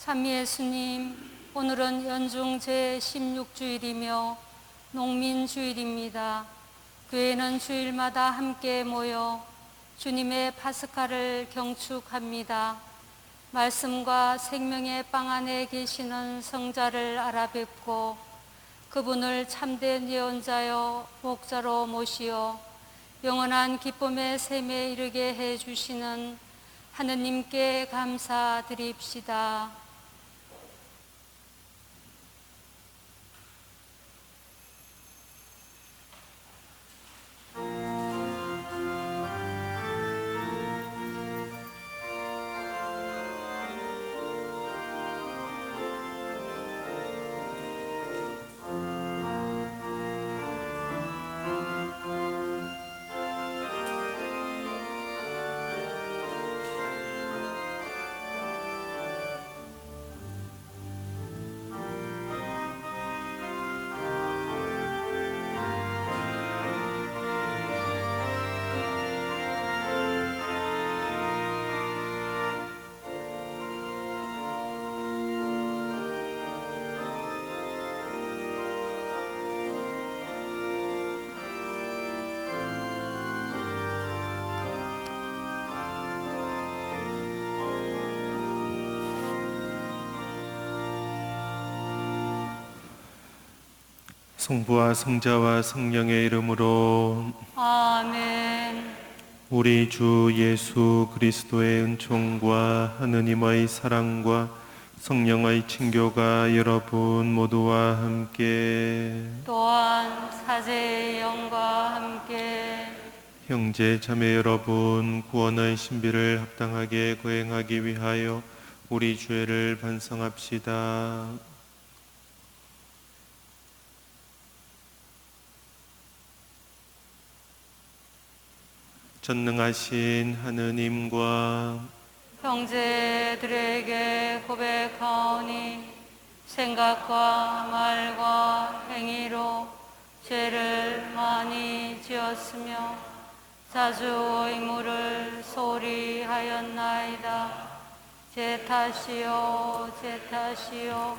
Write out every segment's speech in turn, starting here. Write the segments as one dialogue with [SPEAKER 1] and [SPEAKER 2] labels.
[SPEAKER 1] 참 예수님, 오늘은 연중 제16주일이며 농민주일입니다. 교회는 주일마다 함께 모여 주님의 파스카를 경축합니다. 말씀과 생명의 빵 안에 계시는 성자를 알아뵙고 그분을 참된 예언자여 목자로 모시어 영원한 기쁨의 샘에 이르게 해주시는 하느님께 감사드립시다.
[SPEAKER 2] 성부와 성자와 성령의 이름으로
[SPEAKER 1] 아멘.
[SPEAKER 2] 우리 주 예수 그리스도의 은총과 하느님의 사랑과 성령의 친교가 여러분 모두와 함께
[SPEAKER 1] 또한 사제의 영과 함께
[SPEAKER 2] 형제 자매 여러분, 구원의 신비를 합당하게 거행하기 위하여 우리 죄를 반성합시다. 전능하신 하느님과
[SPEAKER 1] 형제들에게 고백하오니 생각과 말과 행위로 죄를 많이 지었으며 자주 의무를 소홀히 하였나이다. 제 탓이요 제 탓이요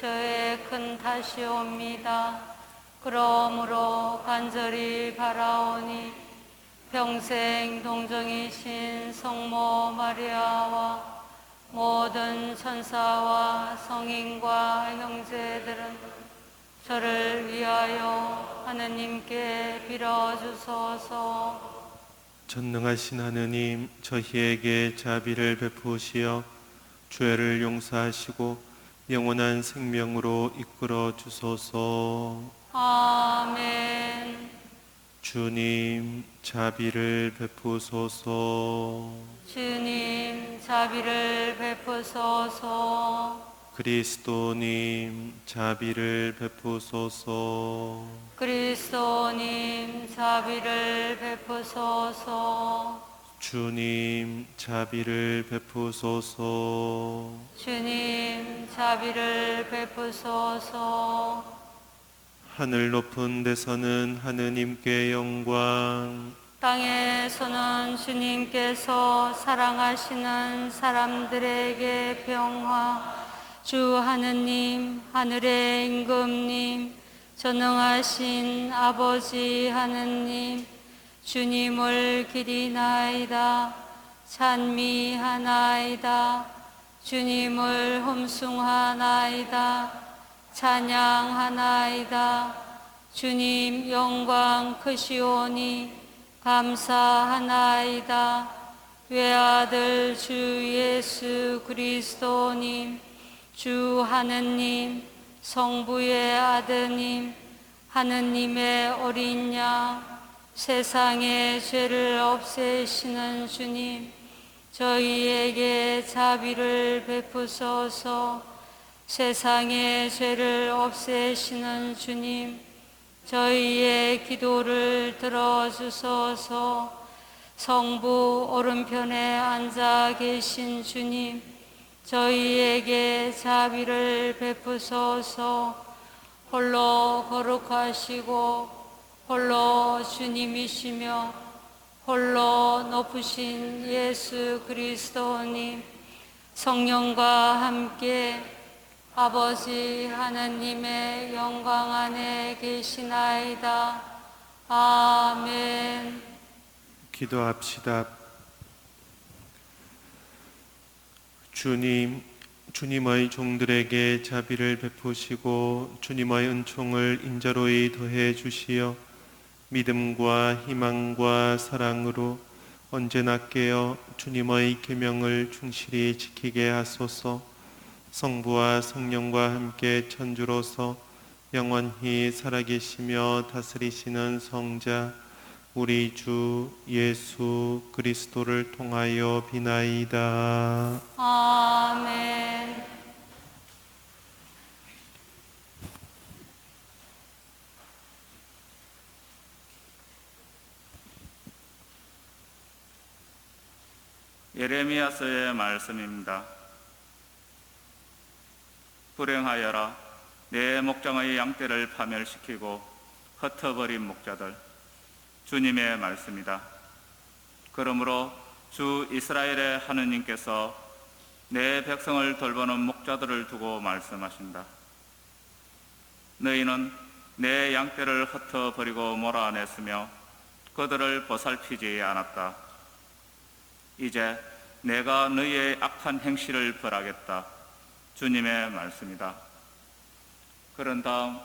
[SPEAKER 1] 저의 큰 탓이옵니다. 그러므로 간절히 바라오니 평생 동정이신 성모 마리아와 모든 천사와 성인과 형제들은 저를 위하여 하느님께 빌어주소서.
[SPEAKER 2] 전능하신 하느님, 저희에게 자비를 베푸시어 죄를 용서하시고 영원한 생명으로 이끌어 주소서.
[SPEAKER 1] 아멘.
[SPEAKER 2] 주님, 자비를 베푸소서.
[SPEAKER 1] 주님, 자비를 베푸소서.
[SPEAKER 2] 그리스도님, 자비를 베푸소서.
[SPEAKER 1] 그리스도님, 자비를 베푸소서.
[SPEAKER 2] 주님, 자비를 베푸소서.
[SPEAKER 1] 주님, 자비를 베푸소서.
[SPEAKER 2] 하늘 높은 데서는 하느님께 영광,
[SPEAKER 1] 땅에서는 주님께서 사랑하시는 사람들에게 평화. 주 하느님, 하늘의 임금님, 전능하신 아버지 하느님, 주님을 기리나이다. 찬미하나이다. 주님을 흠숭하나이다. 찬양하나이다. 주님 영광 크시오니 감사하나이다. 외아들 주 예수 그리스도님, 주 하느님, 성부의 아드님, 하느님의 어린 양, 세상의 죄를 없애시는 주님, 저희에게 자비를 베푸소서. 세상의 죄를 없애시는 주님, 저희의 기도를 들어주소서. 성부 오른편에 앉아 계신 주님, 저희에게 자비를 베푸소서. 홀로 거룩하시고 홀로 주님이시며 홀로 높으신 예수 그리스도님, 성령과 함께 아버지 하느님의 영광 안에 계시나이다. 아멘.
[SPEAKER 2] 기도합시다. 주님의 종들에게 자비를 베푸시고 주님의 은총을 인자로이 더해 주시어 믿음과 희망과 사랑으로 언제나 깨어 주님의 계명을 충실히 지키게 하소서. 성부와 성령과 함께 천주로서 영원히 살아계시며 다스리시는 성자 우리 주 예수 그리스도를 통하여 비나이다.
[SPEAKER 1] 아멘.
[SPEAKER 3] 예레미야서의 말씀입니다. 불행하여라, 내 목장의 양떼를 파멸시키고 흩어버린 목자들. 주님의 말씀이다. 그러므로 주 이스라엘의 하느님께서 내 백성을 돌보는 목자들을 두고 말씀하신다. 너희는 내 양떼를 흩어버리고 몰아냈으며 그들을 보살피지 않았다. 이제 내가 너희의 악한 행실을 벌하겠다. 주님의 말씀이다. 그런 다음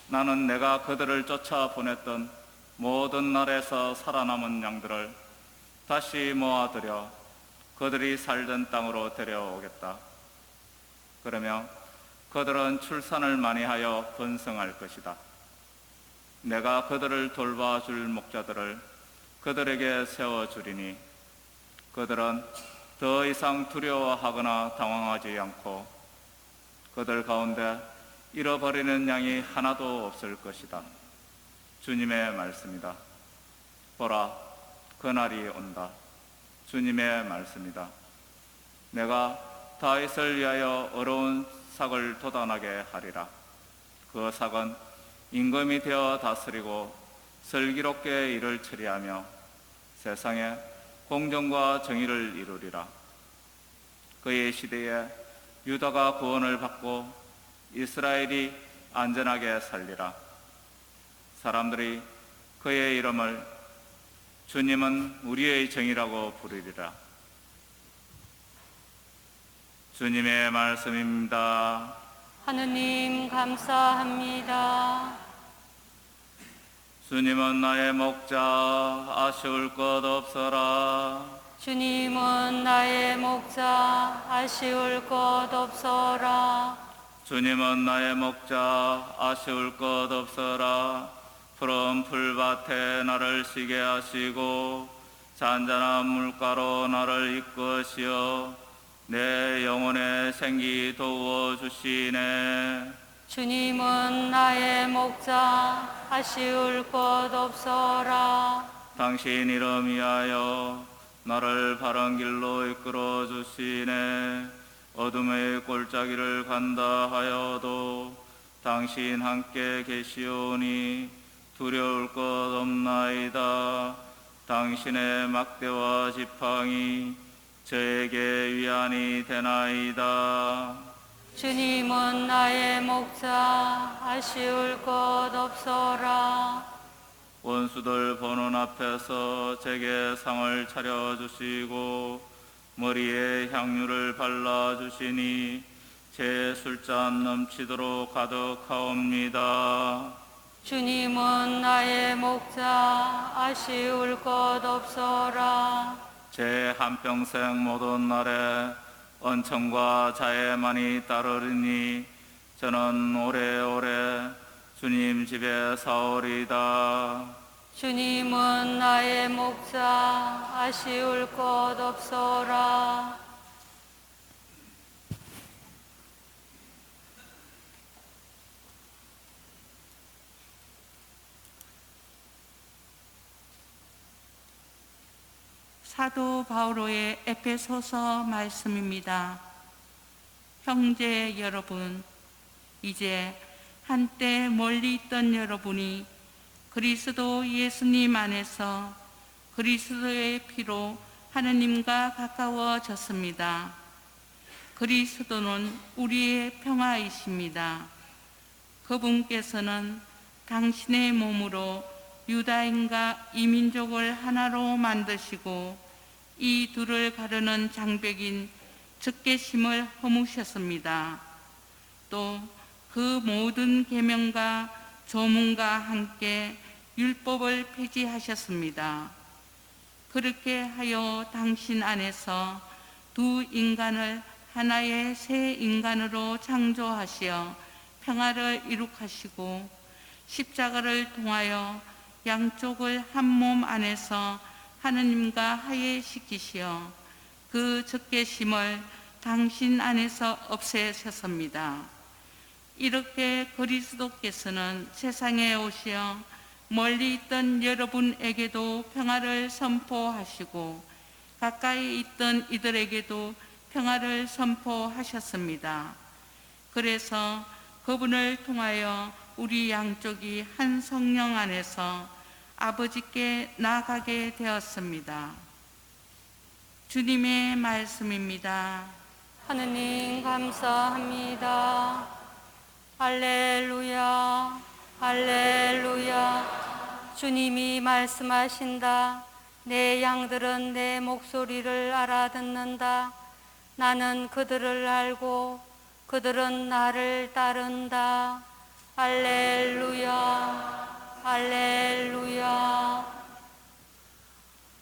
[SPEAKER 3] 나는 내가 그들을 쫓아 보냈던 모든 날에서 살아남은 양들을 다시 모아들여 그들이 살던 땅으로 데려오겠다. 그러면 그들은 출산을 많이 하여 번성할 것이다. 내가 그들을 돌봐줄 목자들을 그들에게 세워주리니 그들은 더 이상 두려워하거나 당황하지 않고 그들 가운데 잃어버리는 양이 하나도 없을 것이다. 주님의 말씀이다. 보라, 그날이 온다. 주님의 말씀이다. 내가 다윗을 위하여 어려운 삭을 돋아나게 하리라. 그 삭은 임금이 되어 다스리고 슬기롭게 일을 처리하며 세상에 공정과 정의를 이루리라. 그의 시대에 유다가 구원을 받고 이스라엘이 안전하게 살리라. 사람들이 그의 이름을 주님은 우리의 정의라고 부르리라. 주님의 말씀입니다.
[SPEAKER 1] 하느님 감사합니다.
[SPEAKER 3] 주님은 나의 목자, 아쉬울 것 없어라.
[SPEAKER 1] 주님은 나의 목자, 아쉬울 것 없어라.
[SPEAKER 3] 주님은 나의 목자, 아쉬울 것 없어라. 푸른 풀밭에 나를 쉬게 하시고 잔잔한 물가로 나를 이끄시어 내 영혼의 생기 도워주시네.
[SPEAKER 1] 주님은 나의 목자, 아쉬울 것 없어라.
[SPEAKER 3] 당신 이름 위하여 나를 바른 길로 이끌어 주시네. 어둠의 골짜기를 간다 하여도 당신 함께 계시오니 두려울 것 없나이다. 당신의 막대와 지팡이 저에게 위안이 되나이다.
[SPEAKER 1] 주님은 나의 목자, 아쉬울 것 없어라.
[SPEAKER 3] 원수들 보는 앞에서 제게 상을 차려주시고 머리에 향유를 발라주시니 제 술잔 넘치도록 가득하옵니다.
[SPEAKER 1] 주님은 나의 목자, 아쉬울 것 없어라.
[SPEAKER 3] 제 한평생 모든 날에恩청과 자애만이 따르리니 저는 오래오래 주님 집에 사오리다.
[SPEAKER 1] 주님은 나의 목자, 아쉬울 것 없어라.
[SPEAKER 4] 사도 바오로의 에페소서 말씀입니다. 형제 여러분, 이제 한때 멀리 있던 여러분이 그리스도 예수님 안에서 그리스도의 피로 하느님과 가까워졌습니다. 그리스도는 우리의 평화이십니다. 그분께서는 당신의 몸으로 유다인과 이민족을 하나로 만드시고 이 둘을 가르는 장벽인 적개심을 허무셨습니다. 또 그 모든 계명과 조문과 함께 율법을 폐지하셨습니다. 그렇게 하여 당신 안에서 두 인간을 하나의 새 인간으로 창조하시어 평화를 이룩하시고 십자가를 통하여 양쪽을 한 몸 안에서 하느님과 화해시키시어 그 적개심을 당신 안에서 없애셨습니다. 이렇게 그리스도께서는 세상에 오시어 멀리 있던 여러분에게도 평화를 선포하시고 가까이 있던 이들에게도 평화를 선포하셨습니다. 그래서 그분을 통하여 우리 양쪽이 한 성령 안에서 아버지께 나아가게 되었습니다. 주님의 말씀입니다.
[SPEAKER 1] 하느님 감사합니다. 할렐루야, 할렐루야. 주님이 말씀하신다. 내 양들은 내 목소리를 알아듣는다. 나는 그들을 알고 그들은 나를 따른다. 할렐루야, 할렐루야.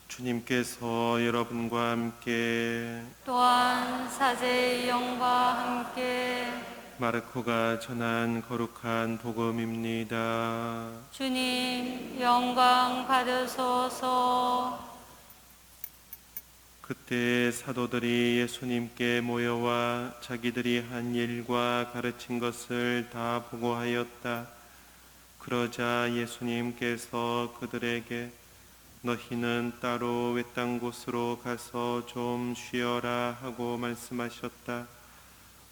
[SPEAKER 2] 주님께서 여러분과 함께
[SPEAKER 1] 또한 사제의 영과 함께
[SPEAKER 2] 마르코가 전한 거룩한 복음입니다.
[SPEAKER 1] 주님 영광 받으소서.
[SPEAKER 2] 그때 사도들이 예수님께 모여와 자기들이 한 일과 가르친 것을 다 보고하였다. 그러자 예수님께서 그들에게 너희는 따로 외딴 곳으로 가서 좀 쉬어라 하고 말씀하셨다.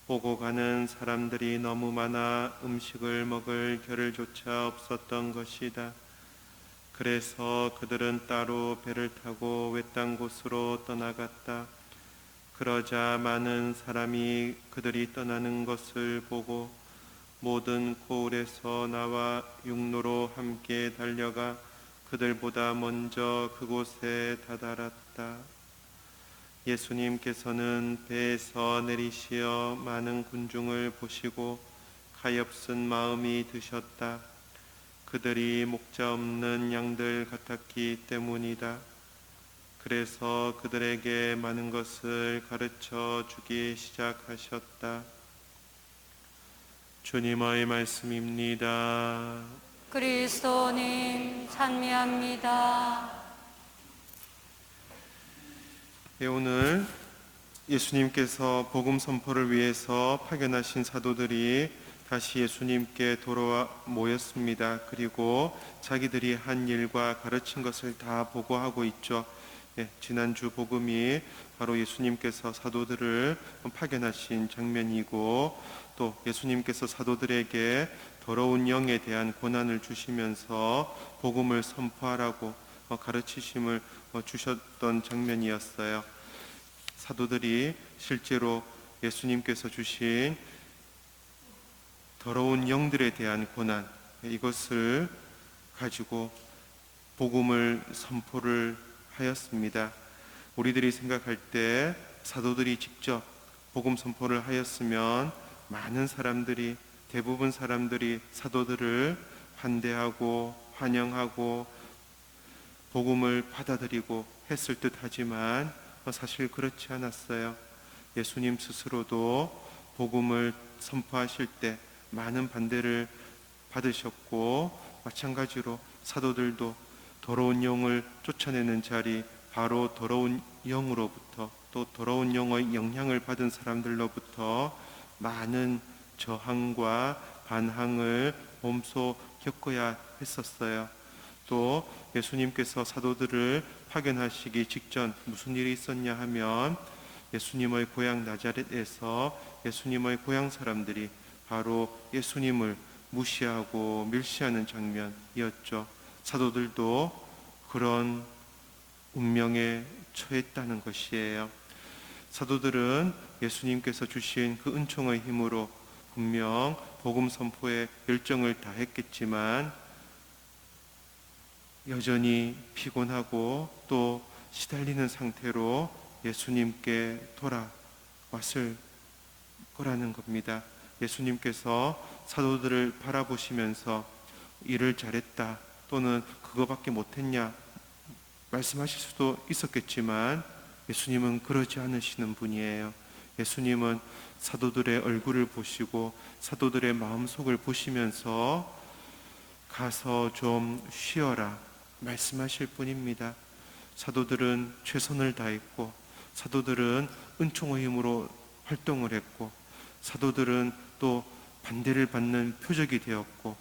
[SPEAKER 2] 오고 가는 사람들이 너무 많아 음식을 먹을 겨를조차 없었던 것이다. 그래서 그들은 따로 배를 타고 외딴 곳으로 떠나갔다. 그러자 많은 사람이 그들이 떠나는 것을 보고 모든 고을에서 나와 육로로 함께 달려가 그들보다 먼저 그곳에 다다랐다. 예수님께서는 배에서 내리시어 많은 군중을 보시고 가엾은 마음이 드셨다. 그들이 목자 없는 양들 같았기 때문이다. 그래서 그들에게 많은 것을 가르쳐 주기 시작하셨다. 주님의 말씀입니다.
[SPEAKER 1] 그리스도님 찬미합니다.
[SPEAKER 2] 네, 오늘 예수님께서 복음 선포를 위해서 파견하신 사도들이 다시 예수님께 돌아와 모였습니다. 그리고 자기들이 한 일과 가르친 것을 다 보고하고 있죠. 네, 지난주 복음이 바로 예수님께서 사도들을 파견하신 장면이고 또 예수님께서 사도들에게 더러운 영에 대한 고난을 주시면서 복음을 선포하라고 가르치심을 주셨던 장면이었어요. 사도들이 실제로 예수님께서 주신 더러운 영들에 대한 고난, 이것을 가지고 복음을 선포를 하였습니다. 우리들이 생각할 때 사도들이 직접 복음 선포를 하였으면 많은 사람들이, 대부분 사람들이 사도들을 환대하고 환영하고 복음을 받아들이고 했을 듯 하지만 사실 그렇지 않았어요. 예수님 스스로도 복음을 선포하실 때 많은 반대를 받으셨고 마찬가지로 사도들도 더러운 영을 쫓아내는 자리, 바로 더러운 영으로부터 또 더러운 영의 영향을 받은 사람들로부터 많은 저항과 반항을 몸소 겪어야 했었어요. 또 예수님께서 사도들을 파견하시기 직전 무슨 일이 있었냐 하면 예수님의 고향 나자렛에서 예수님의 고향 사람들이 바로 예수님을 무시하고 멸시하는 장면이었죠. 사도들도 그런 운명에 처했다는 것이에요. 사도들은 예수님께서 주신 그 은총의 힘으로 분명 복음 선포에 열정을 다했겠지만 여전히 피곤하고 또 시달리는 상태로 예수님께 돌아왔을 거라는 겁니다. 예수님께서 사도들을 바라보시면서 일을 잘했다 또는 그거밖에 못했냐 말씀하실 수도 있었겠지만 예수님은 그러지 않으시는 분이에요. 예수님은 사도들의 얼굴을 보시고 사도들의 마음속을 보시면서 가서 좀 쉬어라 말씀하실 뿐입니다. 사도들은 최선을 다했고 사도들은 은총의 힘으로 활동을 했고 사도들은 또 반대를 받는 표적이 되었고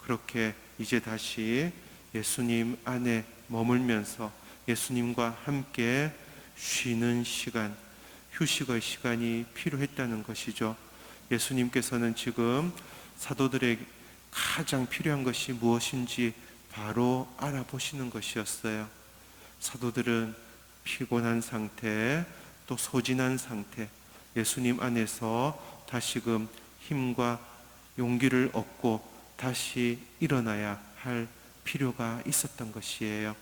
[SPEAKER 2] 그렇게 이제 다시 예수님 안에 머물면서 예수님과 함께 쉬는 시간, 휴식의 시간이 필요했다는 것이죠. 예수님께서는 지금 사도들에게 가장 필요한 것이 무엇인지 바로 알아보시는 것이었어요. 사도들은 피곤한 상태, 또 소진한 상태, 예수님 안에서 다시금 힘과 용기를 얻고 다시 일어나야 할 필요가 있었던 것이에요.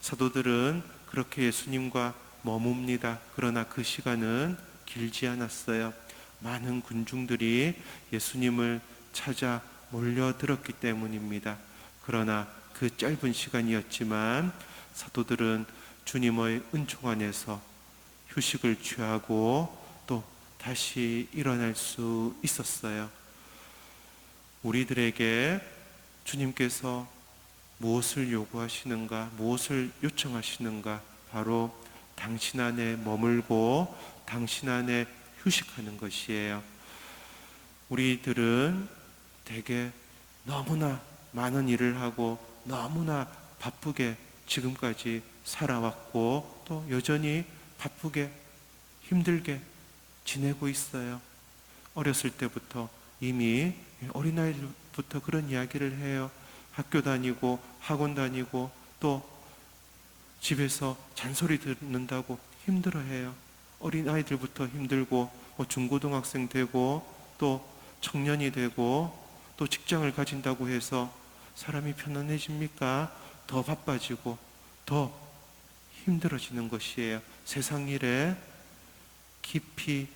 [SPEAKER 2] 사도들은 그렇게 예수님과 머뭅니다. 그러나 그 시간은 길지 않았어요. 많은 군중들이 예수님을 찾아 몰려들었기 때문입니다. 그러나 그 짧은 시간이었지만 사도들은 주님의 은총 안에서 휴식을 취하고 또 다시 일어날 수 있었어요. 우리들에게 주님께서 무엇을 요구하시는가, 무엇을 요청하시는가, 바로 당신 안에 머물고 당신 안에 휴식하는 것이에요. 우리들은 되게 너무나 많은 일을 하고 너무나 바쁘게 지금까지 살아왔고 또 여전히 바쁘게 힘들게 지내고 있어요. 어렸을 때부터 이미 어린아이들부터 그런 이야기를 해요. 학교 다니고 학원 다니고 또 집에서 잔소리 듣는다고 힘들어해요. 어린아이들부터 힘들고 중고등학생 되고 또 청년이 되고 또 직장을 가진다고 해서 사람이 편안해집니까? 더 바빠지고 더 힘들어지는 것이에요. 세상 일에 깊이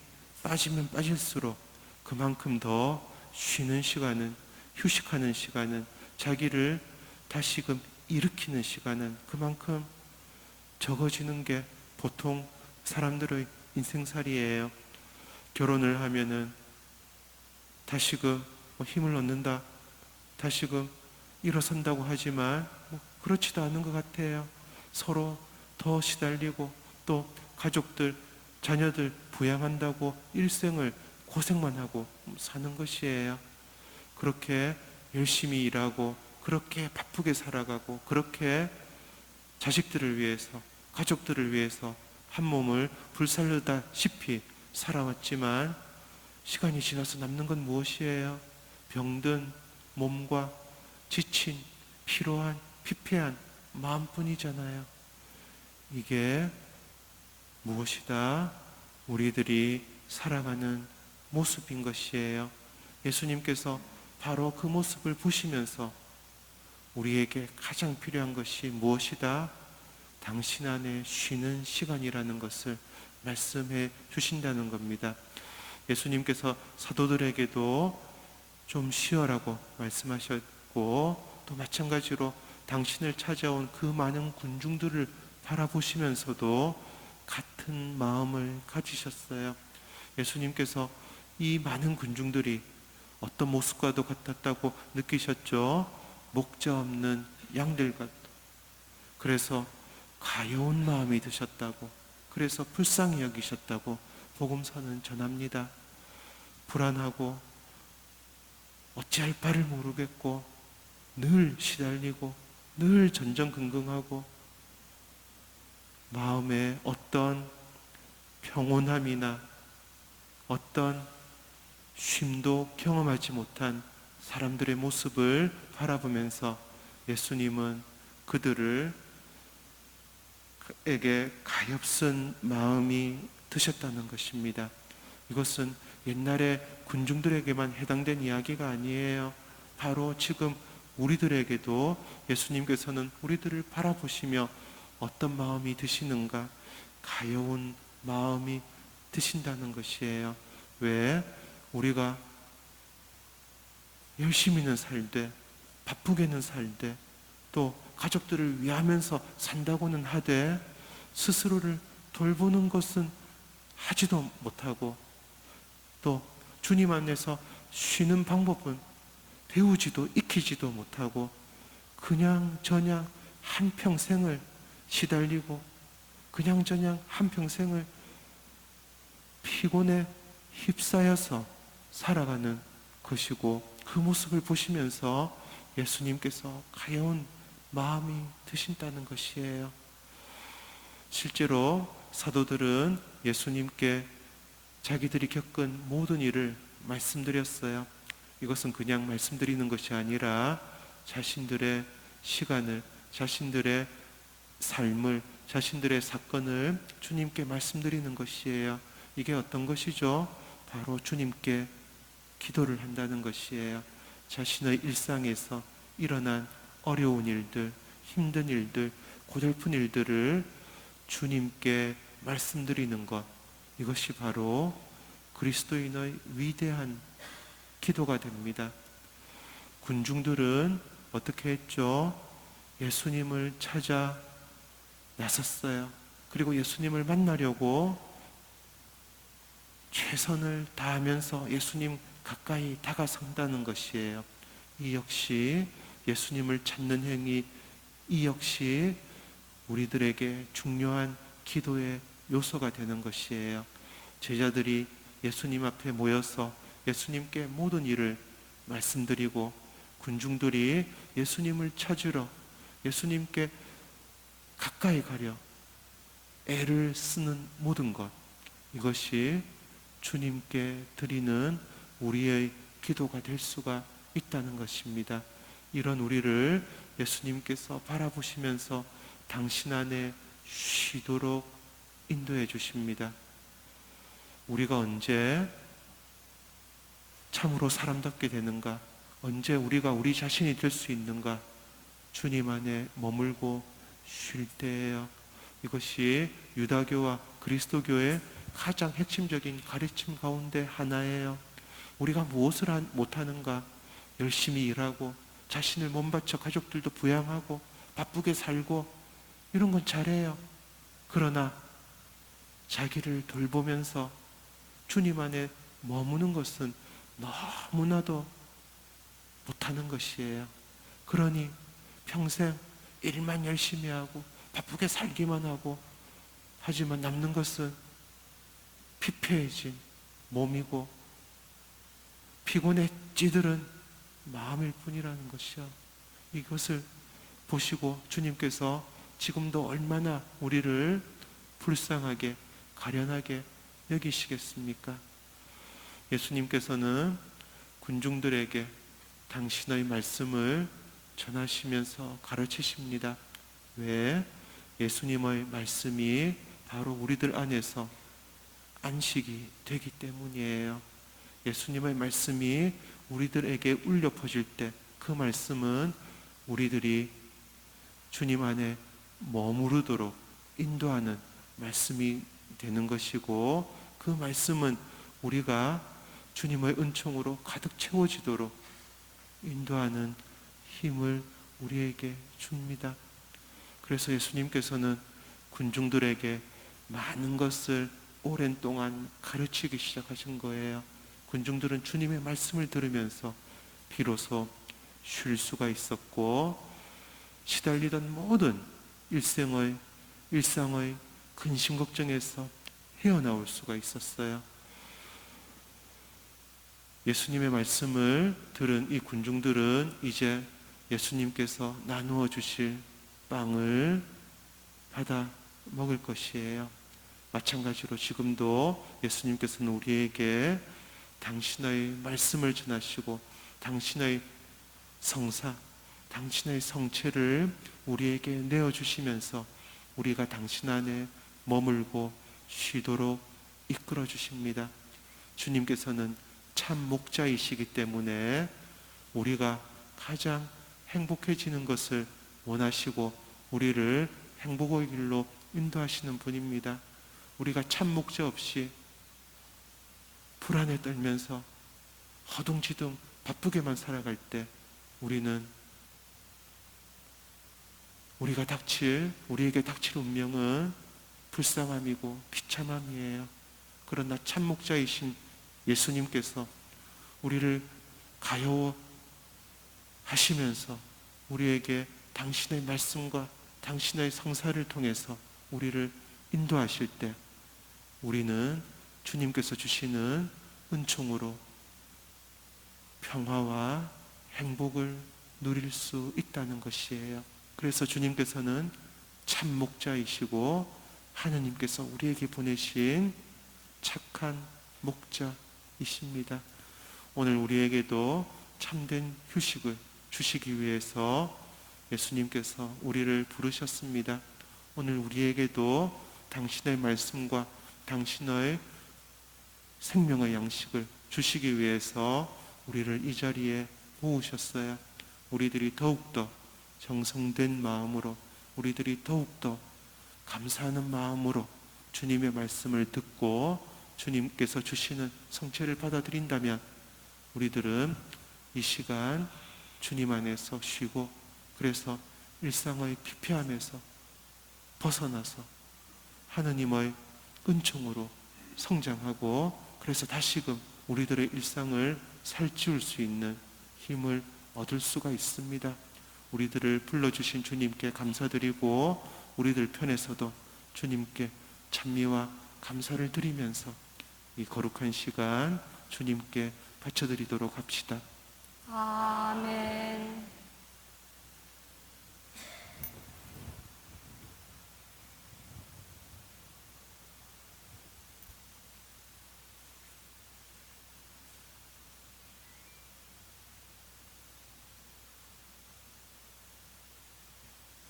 [SPEAKER 2] 빠지면 빠질수록 그만큼 더 쉬는 시간은, 휴식하는 시간은, 자기를 다시금 일으키는 시간은 그만큼 적어지는 게 보통 사람들의 인생살이에요. 결혼을 하면은 다시금 힘을 얻는다, 다시금 일어선다고 하지만 그렇지도 않은 것 같아요. 서로 더 시달리고 또 가족들, 자녀들 부양한다고 일생을 고생만 하고 사는 것이에요. 그렇게 열심히 일하고 그렇게 바쁘게 살아가고 그렇게 자식들을 위해서, 가족들을 위해서 한 몸을 불살르다시피 살아왔지만 시간이 지나서 남는 건 무엇이에요? 병든 몸과 지친, 피로한, 피폐한 마음뿐이잖아요. 이게 무엇이다? 우리들이 살아가는 모습인 것이에요. 예수님께서 바로 그 모습을 보시면서 우리에게 가장 필요한 것이 무엇이다? 당신 안에 쉬는 시간이라는 것을 말씀해 주신다는 겁니다. 예수님께서 사도들에게도 좀 쉬어라고 말씀하셨고 또 마찬가지로 당신을 찾아온 그 많은 군중들을 바라보시면서도 같은 마음을 가지셨어요. 예수님께서 이 많은 군중들이 어떤 모습과도 같았다고 느끼셨죠? 목자 없는 양들과. 그래서 가여운 마음이 드셨다고, 그래서 불쌍히 여기셨다고 복음서는 전합니다. 불안하고 어찌할 바를 모르겠고 늘 시달리고 늘 전전긍긍하고 마음에 어떤 평온함이나 어떤 쉼도 경험하지 못한 사람들의 모습을 바라보면서 예수님은 그들에게 가엾은 마음이 드셨다는 것입니다. 이것은 옛날에 군중들에게만 해당된 이야기가 아니에요. 바로 지금 우리들에게도 예수님께서는 우리들을 바라보시며 어떤 마음이 드시는가, 가여운 마음이 드신다는 것이에요. 왜? 우리가 열심히는 살되, 바쁘게는 살되, 또 가족들을 위하면서 산다고는 하되 스스로를 돌보는 것은 하지도 못하고, 또 주님 안에서 쉬는 방법은 배우지도 익히지도 못하고 그냥저냥 한평생을 시달리고 그냥저냥 한평생을 피곤에 휩싸여서 살아가는 것이고, 그 모습을 보시면서 예수님께서 가여운 마음이 드신다는 것이에요. 실제로 사도들은 예수님께 자기들이 겪은 모든 일을 말씀드렸어요. 이것은 그냥 말씀드리는 것이 아니라 자신들의 시간을, 자신들의 삶을, 자신들의 사건을 주님께 말씀드리는 것이에요. 이게 어떤 것이죠? 바로 주님께 기도를 한다는 것이에요. 자신의 일상에서 일어난 어려운 일들, 힘든 일들, 고달픈 일들을 주님께 말씀드리는 것, 이것이 바로 그리스도인의 위대한 기도가 됩니다. 군중들은 어떻게 했죠? 예수님을 찾아 나섰어요. 그리고 예수님을 만나려고 최선을 다하면서 예수님 가까이 다가선다는 것이에요. 이 역시 예수님을 찾는 행위, 이 역시 우리들에게 중요한 기도의 요소가 되는 것이에요. 제자들이 예수님 앞에 모여서 예수님께 모든 일을 말씀드리고, 군중들이 예수님을 찾으러 예수님께 가까이 가려 애를 쓰는 모든 것, 이것이 주님께 드리는 우리의 기도가 될 수가 있다는 것입니다. 이런 우리를 예수님께서 바라보시면서 당신 안에 쉬도록 인도해 주십니다. 우리가 언제 참으로 사람답게 되는가? 언제 우리가 우리 자신이 될 수 있는가? 주님 안에 머물고 쉴 때예요. 이것이 유다교와 그리스도교의 가장 핵심적인 가르침 가운데 하나예요. 우리가 무엇을 못하는가? 열심히 일하고 자신을 몸바쳐 가족들도 부양하고 바쁘게 살고 이런 건 잘해요. 그러나 자기를 돌보면서 주님 안에 머무는 것은 너무나도 못하는 것이에요. 그러니 평생 일만 열심히 하고 바쁘게 살기만 하고, 하지만 남는 것은 피폐해진 몸이고 피곤에 찌들은 마음일 뿐이라는 것이요. 이것을 보시고 주님께서 지금도 얼마나 우리를 불쌍하게 가련하게 여기시겠습니까? 예수님께서는 군중들에게 당신의 말씀을 전하시면서 가르치십니다. 왜? 예수님의 말씀이 바로 우리들 안에서 안식이 되기 때문이에요. 예수님의 말씀이 우리들에게 울려 퍼질 때 그 말씀은 우리들이 주님 안에 머무르도록 인도하는 말씀이 되는 것이고, 그 말씀은 우리가 주님의 은총으로 가득 채워지도록 인도하는 힘을 우리에게 줍니다. 그래서 예수님께서는 군중들에게 많은 것을 오랜 동안 가르치기 시작하신 거예요. 군중들은 주님의 말씀을 들으면서 비로소 쉴 수가 있었고, 시달리던 모든 일상의 근심 걱정에서 헤어나올 수가 있었어요. 예수님의 말씀을 들은 이 군중들은 이제 예수님께서 나누어 주실 빵을 받아 먹을 것이에요. 마찬가지로 지금도 예수님께서는 우리에게 당신의 말씀을 전하시고 당신의 성사, 당신의 성체를 우리에게 내어주시면서 우리가 당신 안에 머물고 쉬도록 이끌어 주십니다. 주님께서는 참 목자이시기 때문에 우리가 가장 행복해지는 것을 원하시고 우리를 행복의 길로 인도하시는 분입니다. 우리가 참 목자 없이 불안에 떨면서 허둥지둥 바쁘게만 살아갈 때 우리에게 닥칠 운명은 불쌍함이고 비참함이에요. 그러나 참 목자이신 예수님께서 우리를 가여워하시면서 우리에게 당신의 말씀과 당신의 성사를 통해서 우리를 인도하실 때 우리는 주님께서 주시는 은총으로 평화와 행복을 누릴 수 있다는 것이에요. 그래서 주님께서는 참 목자이시고 하느님께서 우리에게 보내신 착한 목자이십니다. 오늘 우리에게도 참된 휴식을 주시기 위해서 예수님께서 우리를 부르셨습니다. 오늘 우리에게도 당신의 말씀과 당신의 생명의 양식을 주시기 위해서 우리를 이 자리에 모으셨어요. 우리들이 더욱더 정성된 마음으로, 우리들이 더욱더 감사하는 마음으로 주님의 말씀을 듣고 주님께서 주시는 성체를 받아들인다면 우리들은 이 시간 주님 안에서 쉬고, 그래서 일상의 피폐함에서 벗어나서 하느님의 은총으로 성장하고, 그래서 다시금 우리들의 일상을 살찌울 수 있는 힘을 얻을 수가 있습니다. 우리들을 불러주신 주님께 감사드리고 우리들 편에서도 주님께 찬미와 감사를 드리면서 이 거룩한 시간 주님께 바쳐드리도록 합시다.
[SPEAKER 1] 아멘.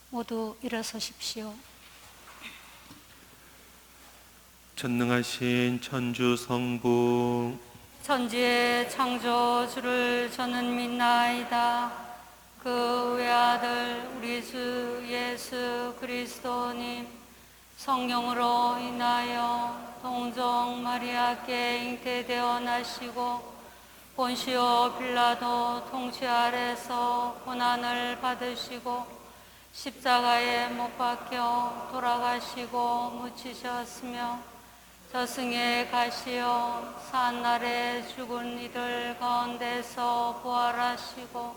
[SPEAKER 1] 모두 일어서십시오.
[SPEAKER 2] 전능하신 천주 성부,
[SPEAKER 1] 천지의 창조주를 저는 믿나이다. 그 외아들 우리 주 예수 그리스도님, 성령으로 인하여 동정 마리아께 잉태되어 나시고 본시오 빌라도 통치 아래서 고난을 받으시고 십자가에 못 박혀 돌아가시고 묻히셨으며 저승에 가시어 산날에 죽은 이들 가운데서 부활하시고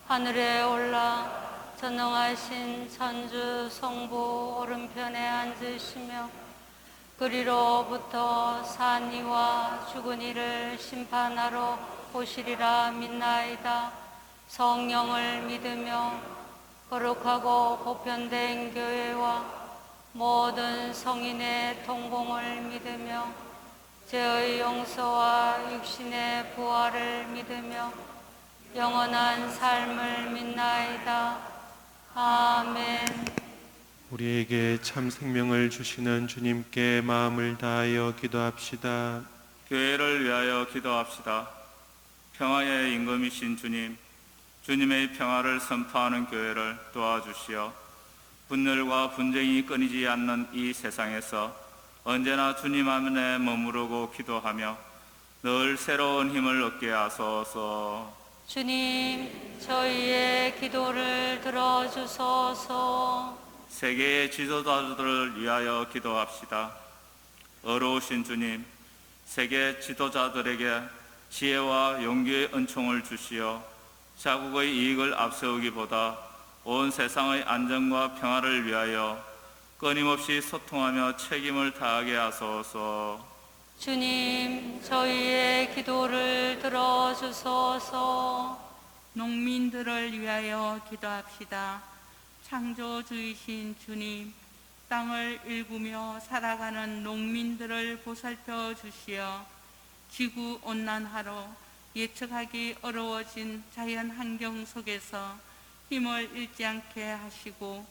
[SPEAKER 1] 하늘에 올라 전능하신 천주 성부 오른편에 앉으시며 그리로부터 산 이와 죽은 이를 심판하러 오시리라 믿나이다. 성령을 믿으며 거룩하고 보편된 교회와 모든 성인의 통공을 믿으며 죄의 용서와 육신의 부활을 믿으며 영원한 삶을 믿나이다. 아멘.
[SPEAKER 2] 우리에게 참 생명을 주시는 주님께 마음을 다하여 기도합시다.
[SPEAKER 3] 교회를 위하여 기도합시다. 평화의 임금이신 주님, 주님의 평화를 선포하는 교회를 도와주시어 분열과 분쟁이 끊이지 않는 이 세상에서 언제나 주님 안에 머무르고 기도하며 늘 새로운 힘을 얻게 하소서.
[SPEAKER 1] 주님, 저희의 기도를 들어주소서.
[SPEAKER 3] 세계의 지도자들을 위하여 기도합시다. 어려우신 주님, 세계 지도자들에게 지혜와 용기의 은총을 주시어 자국의 이익을 앞세우기보다 온 세상의 안전과 평화를 위하여 끊임없이 소통하며 책임을 다하게 하소서.
[SPEAKER 1] 주님, 저희의 기도를 들어주소서.
[SPEAKER 4] 농민들을 위하여 기도합시다. 창조주이신 주님, 땅을 일구며 살아가는 농민들을 보살펴 주시어 지구온난화로 예측하기 어려워진 자연 환경 속에서 힘을 잃지 않게 하시고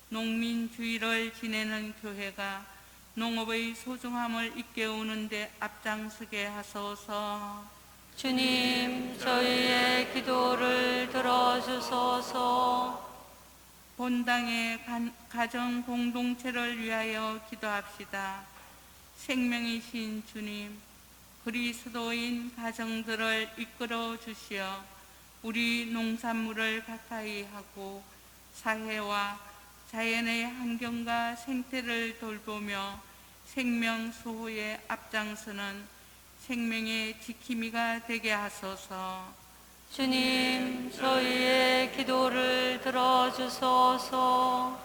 [SPEAKER 4] 농민주의를 지내는 교회가 농업의 소중함을 일깨우는 데 앞장서게 하소서.
[SPEAKER 1] 주님, 저희의 기도를 들어주소서.
[SPEAKER 4] 본당의 가정 공동체를 위하여 기도합시다. 생명이신 주님, 그리스도인 가정들을 이끌어 주시어 우리 농산물을 가까이 하고 사회와 자연의 환경과 생태를 돌보며 생명 수호에 앞장서는 생명의 지킴이가 되게 하소서.
[SPEAKER 1] 주님, 저희의 기도를 들어주소서.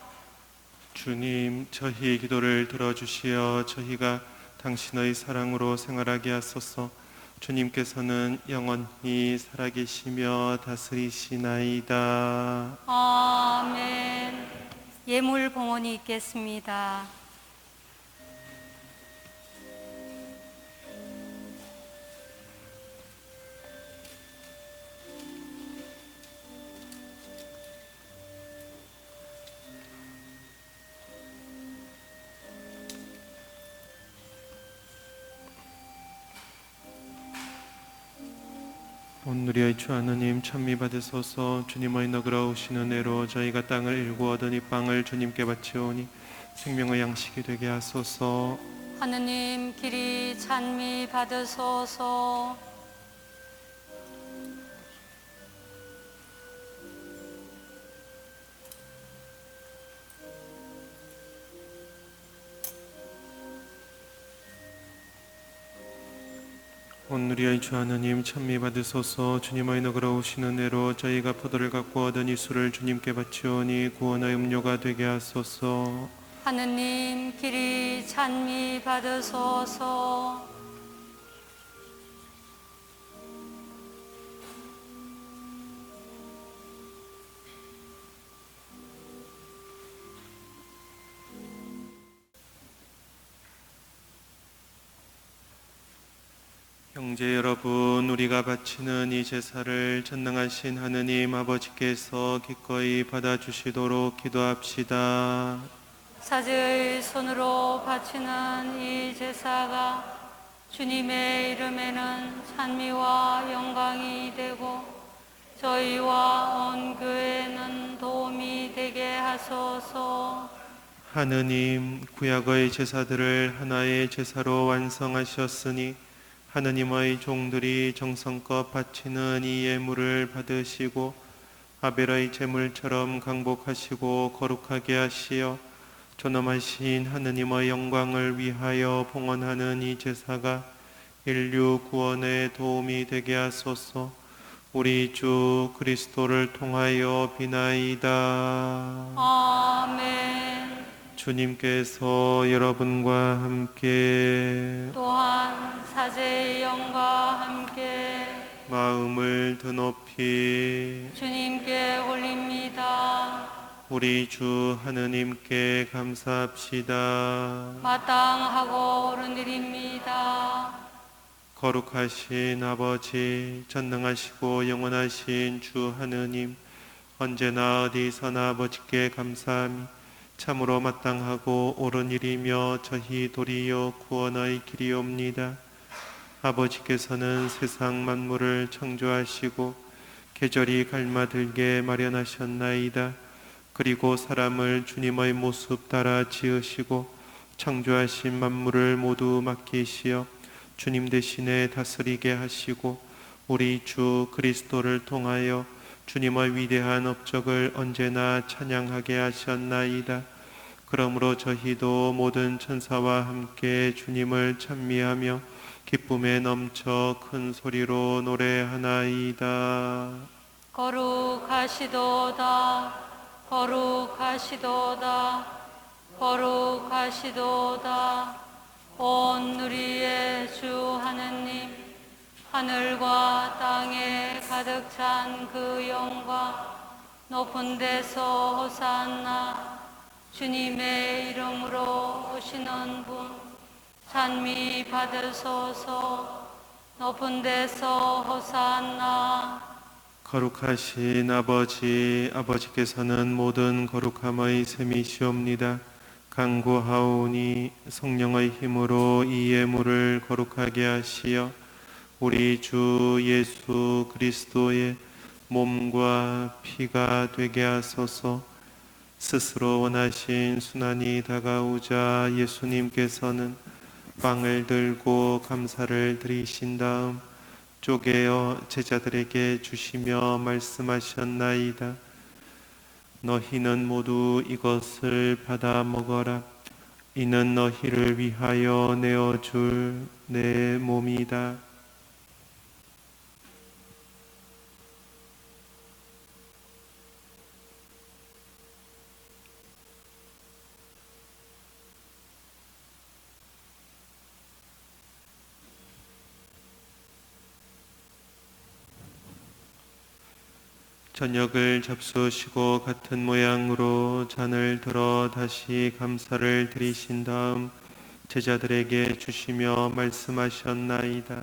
[SPEAKER 2] 주님, 저희의 기도를 들어주시어 저희가 당신의 사랑으로 생활하게 하소서. 주님께서는 영원히 살아계시며 다스리시나이다.
[SPEAKER 1] 아멘. 예물 봉헌이 있겠습니다.
[SPEAKER 2] 온누리의 주 하느님, 찬미 받으소서. 주님의 너그러 오시는 애로 저희가 땅을 일구 얻은 이 빵을 주님께 바치오니 생명의 양식이 되게 하소서.
[SPEAKER 1] 하느님, 길이 찬미 받으소서.
[SPEAKER 2] 온누리의 주 하느님, 찬미 받으소서. 주님의 너그러 오시는 애로 저희가 포도를 갖고 얻은 이 술을 주님께 바치오니 구원의 음료가 되게 하소서.
[SPEAKER 1] 하느님, 길이 찬미 받으소서.
[SPEAKER 2] 형제 여러분, 우리가 바치는 이 제사를 전능하신 하느님 아버지께서 기꺼이 받아주시도록 기도합시다.
[SPEAKER 1] 사제의 손으로 바치는 이 제사가 주님의 이름에는 찬미와 영광이 되고 저희와 온 교회는 도움이 되게 하소서.
[SPEAKER 2] 하느님, 구약의 제사들을 하나의 제사로 완성하셨으니 하느님의 종들이 정성껏 바치는 이 예물을 받으시고 아벨의 제물처럼 강복하시고 거룩하게 하시어 존엄하신 하느님의 영광을 위하여 봉헌하는 이 제사가 인류 구원에 도움이 되게 하소서. 우리 주 그리스도를 통하여 비나이다.
[SPEAKER 1] 아멘.
[SPEAKER 2] 주님께서 여러분과 함께
[SPEAKER 1] 또한 사제의 영과 함께
[SPEAKER 2] 마음을 드높이
[SPEAKER 1] 주님께 올립니다.
[SPEAKER 2] 우리 주 하느님께 감사합시다.
[SPEAKER 1] 마땅하고 옳은 일입니다.
[SPEAKER 2] 거룩하신 아버지, 전능하시고 영원하신 주 하느님, 언제나 어디서나 아버지께 감사함이 참으로 마땅하고 옳은 일이며 저희 도리요 구원의 길이옵니다. 아버지께서는 세상 만물을 창조하시고 계절이 갈마들게 마련하셨나이다. 그리고 사람을 주님의 모습 따라 지으시고 창조하신 만물을 모두 맡기시어 주님 대신에 다스리게 하시고 우리 주 그리스도를 통하여 주님의 위대한 업적을 언제나 찬양하게 하셨나이다. 그러므로 저희도 모든 천사와 함께 주님을 찬미하며 기쁨에 넘쳐 큰 소리로 노래하나이다.
[SPEAKER 1] 거룩하시도다, 거룩하시도다, 거룩하시도다. 온 누리의 주 하느님, 하늘과 땅에 가득 찬 그 영광, 높은 데서 호산나. 주님의 이름으로 오시는 분 찬미 받으소서. 높은 데서 호산나.
[SPEAKER 2] 거룩하신 아버지, 아버지께서는 모든 거룩함의 셈이시옵니다. 간구하오니 성령의 힘으로 이 예물을 거룩하게 하시어 우리 주 예수 그리스도의 몸과 피가 되게 하소서. 스스로 원하신 순환이 다가오자 예수님께서는 빵을 들고 감사를 드리신 다음 쪼개어 제자들에게 주시며 말씀하셨나이다. 너희는 모두 이것을 받아 먹어라. 이는 너희를 위하여 내어줄 내 몸이다. 저녁을 잡수시고 같은 모양으로 잔을 들어 다시 감사를 드리신 다음 제자들에게 주시며 말씀하셨나이다.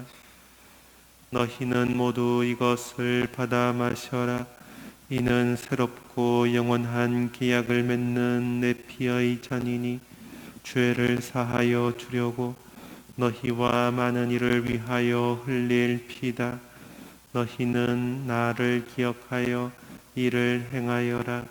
[SPEAKER 2] 너희는 모두 이것을 받아 마셔라. 이는 새롭고 영원한 계약을 맺는 내 피의 잔이니 죄를 사하여 주려고 너희와 많은 이를 위하여 흘릴 피다. 너희는 나를 기억하여 이를 행하여라.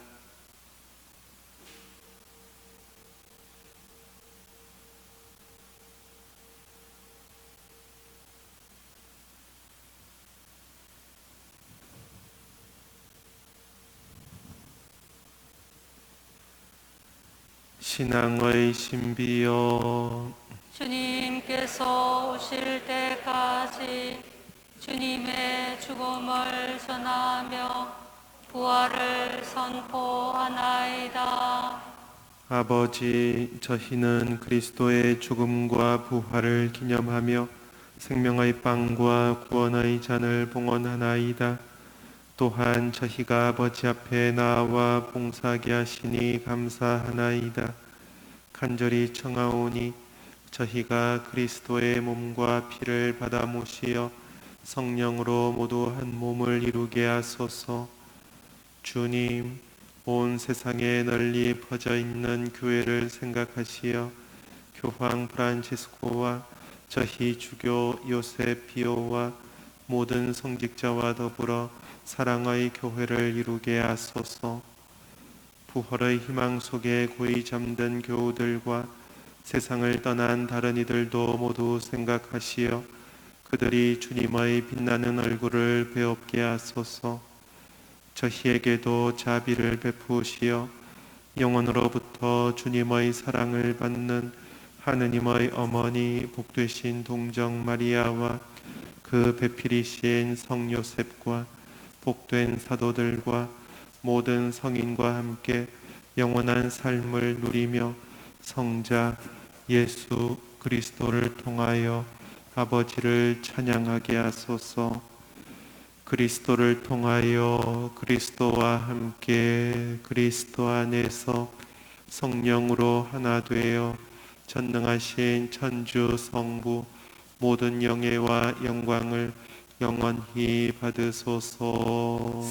[SPEAKER 2] 신앙의 신비여,
[SPEAKER 1] 주님께서 오실 때까지 주님의 죽음을 전하며 부활을 선포하나이다.
[SPEAKER 2] 아버지, 저희는 그리스도의 죽음과 부활을 기념하며 생명의 빵과 구원의 잔을 봉헌하나이다. 또한 저희가 아버지 앞에 나와 봉사하게 하시니 감사하나이다. 간절히 청하오니 저희가 그리스도의 몸과 피를 받아 모시어 성령으로 모두 한 몸을 이루게 하소서. 주님, 온 세상에 널리 퍼져 있는 교회를 생각하시어 교황 프란치스코와 저희 주교 요셉 비오와 모든 성직자와 더불어 사랑의 교회를 이루게 하소서. 부활의 희망 속에 고이 잠든 교우들과 세상을 떠난 다른 이들도 모두 생각하시어 그들이 주님의 빛나는 얼굴을 배웁게 하소서. 저희에게도 자비를 베푸시어 영원으로부터 주님의 사랑을 받는 하느님의 어머니 복되신 동정 마리아와 그 배필이신 성 요셉과 복된 사도들과 모든 성인과 함께 영원한 삶을 누리며 성자 예수 그리스도를 통하여 아버지를 찬양하게 하소서. 그리스도를 통하여 그리스도와 함께 그리스도 안에서 성령으로 하나 되어 전능하신 천주 성부 모든 영예와 영광을 영원히 받으소서.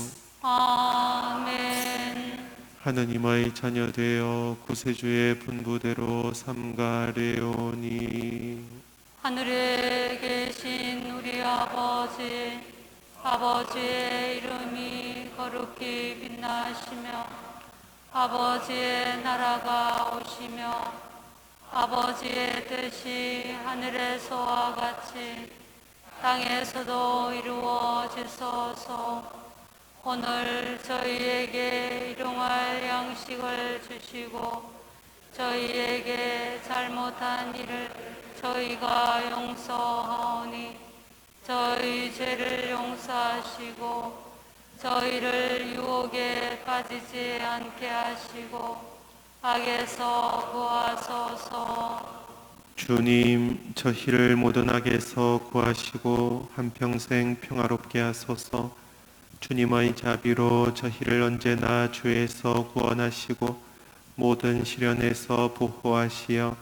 [SPEAKER 1] 아멘.
[SPEAKER 2] 하느님의 자녀 되어 구세주의 분부대로 삼가래오니
[SPEAKER 1] 하늘에 계신 우리 아버지, 아버지의 이름이 거룩히 빛나시며 아버지의 나라가 오시며 아버지의 뜻이 하늘에서와 같이 땅에서도 이루어지소서. 오늘 저희에게 일용할 양식을 주시고 저희에게 잘못한 일을 저희가 용서하오니 저희 죄를 용서하시고 저희를 유혹에 빠지지 않게 하시고 악에서 구하소서.
[SPEAKER 2] 주님, 저희를 모든 악에서 구하시고 한평생 평화롭게 하소서. 주님의 자비로 저희를 언제나 죄에서 구원하시고 모든 시련에서 보호하시어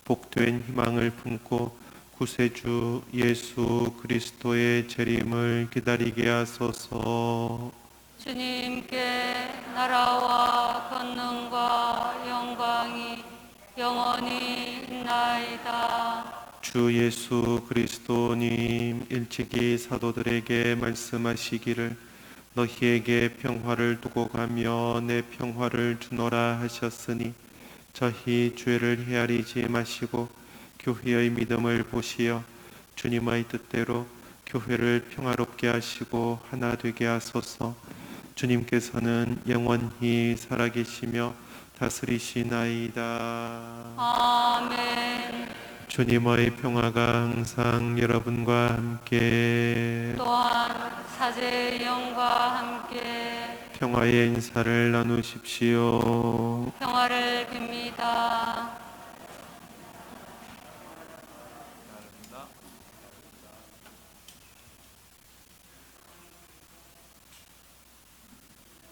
[SPEAKER 2] 복된 희망을 품고 구세주 예수 그리스도의 재림을 기다리게 하소서.
[SPEAKER 1] 주님께 나라와 권능과 영광이
[SPEAKER 2] 주 예수 그리스도님 일찍이 사도들에게 말씀하시기를 너희에게 평화를 두고 가며 내 평화를 주노라 하셨으니 저희 죄를 헤아리지 마시고 교회의 믿음을 보시어 주님의 뜻대로 교회를 평화롭게 하시고 하나 되게 하소서. 주님께서는 영원히 살아계시며 다스리시나이다.
[SPEAKER 1] 아멘.
[SPEAKER 2] 주님의 평화가 항상 여러분과 함께
[SPEAKER 1] 또한 사제의 영과 함께
[SPEAKER 2] 평화의 인사를 나누십시오.
[SPEAKER 1] 평화를 빕니다.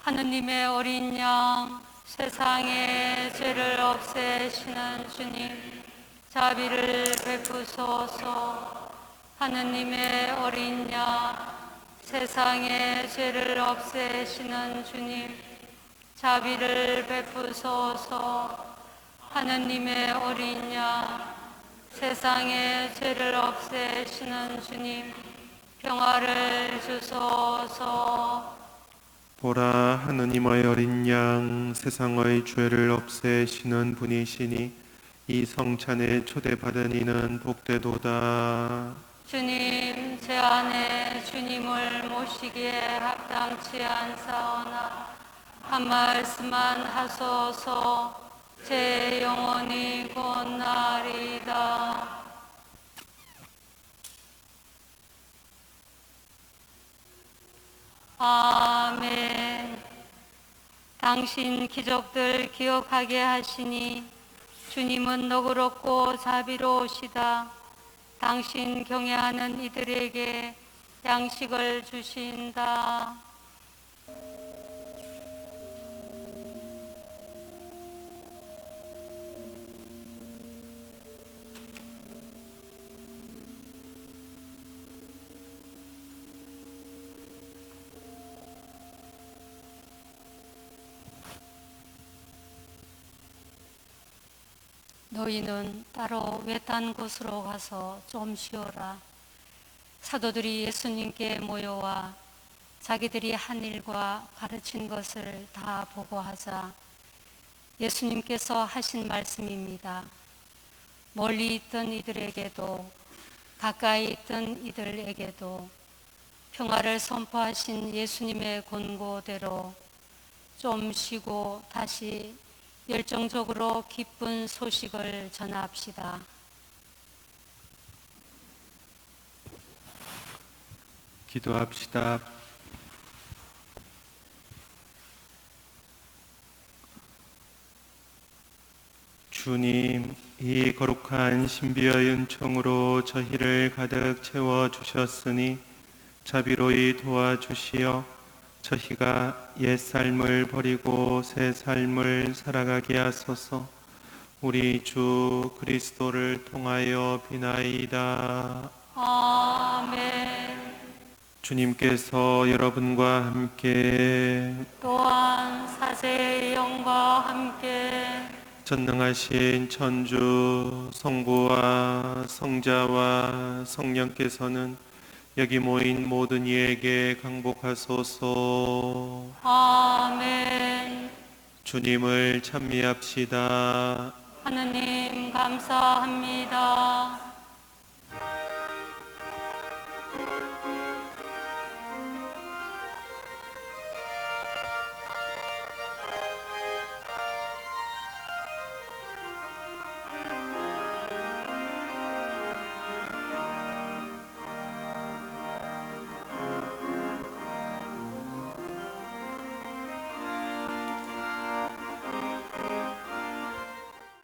[SPEAKER 1] 하느님의 어린 양, 세상의 죄를 없애시는 주님, 자비를 베푸소서. 하느님의 어린 양, 세상의 죄를 없애시는 주님, 자비를 베푸소서. 하느님의 어린 양, 세상의 죄를 없애시는 주님, 평화를 주소서.
[SPEAKER 2] 보라, 하느님의 어린 양, 세상의 죄를 없애시는 분이시니 이 성찬에 초대받은 이는 복되도다.
[SPEAKER 1] 주님, 제 안에 주님을 모시기에 합당치 않사오나 한 말씀만 하소서. 제 영혼이 곧나리이다. 아멘. 당신 기적들 기억하게 하시니 주님은 너그럽고 자비로우시다. 당신 경외하는 이들에게 양식을 주신다. 너희는 따로 외딴 곳으로 가서 좀 쉬어라. 사도들이 예수님께 모여와 자기들이 한 일과 가르친 것을 다 보고하자 예수님께서 하신 말씀입니다. 멀리 있던 이들에게도 가까이 있던 이들에게도 평화를 선포하신 예수님의 권고대로 좀 쉬고 다시 열정적으로 기쁜 소식을 전합시다.
[SPEAKER 2] 기도합시다. 주님, 이 거룩한 신비의 은총으로 저희를 가득 채워주셨으니 자비로이 도와주시어 저희가 옛 삶을 버리고 새 삶을 살아가게 하소서. 우리 주 그리스도를 통하여 비나이다.
[SPEAKER 1] 아멘.
[SPEAKER 2] 주님께서 여러분과 함께
[SPEAKER 1] 또한 사제의 영과 함께
[SPEAKER 2] 전능하신 천주 성부와 성자와 성령께서는 여기 모인 모든 이에게 강복하소서.
[SPEAKER 1] 아멘.
[SPEAKER 2] 주님을 찬미합시다.
[SPEAKER 1] 하느님 감사합니다.